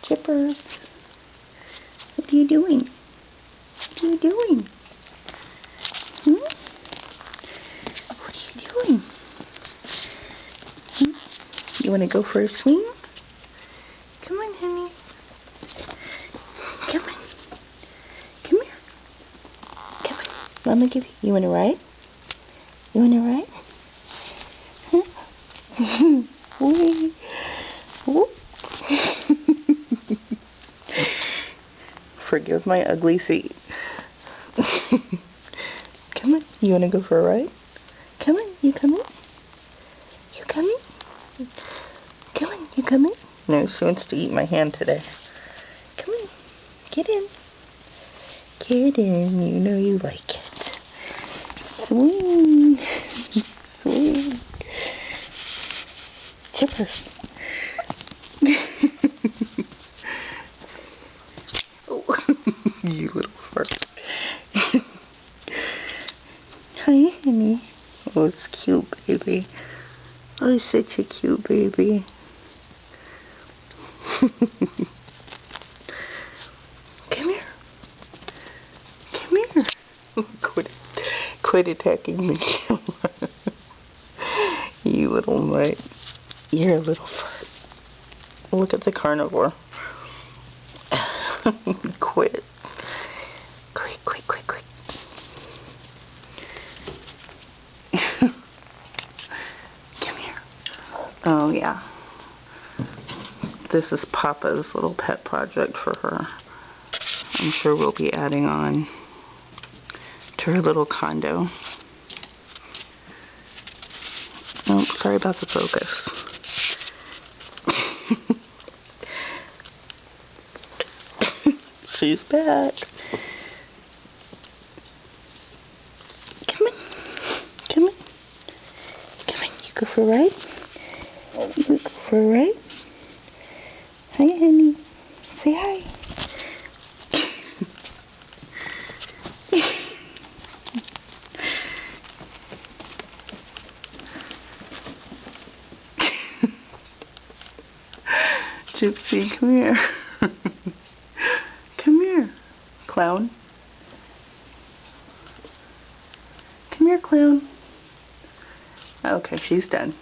Chippers, what are you doing? What are you doing? Hmm? What are you doing? Hmm? You want to go for a swing? Come on, honey. Come on. Come here. Come on. Mama give you. You want to ride? You want to ride? Huh? Wee. Whoop. Forgive my ugly feet. Come on. You want to go for a ride? Come on. You coming? You coming? Come on. You coming? No, she wants to eat my hand today. Come on. Get in. Get in. You know you like it. Swing. Swing. Chippers. Oh, you little fart. Hi, honey. Oh, it's cute, baby. Oh, such a cute baby. Come here. Come here. Quit attacking the camera. You little mutt. You're a little fart. Look at the carnivore. Quit. Quit. Come here. Oh, yeah. This is Papa's little pet project for her. I'm sure we'll be adding on to her little condo. Oh, sorry about the focus. She's back. Come on. Come on. Come on. You go for a ride? You go for a ride? Hi, honey. Say hi. Gypsy, come here. Come here, clown. Come here, clown. Okay, she's done.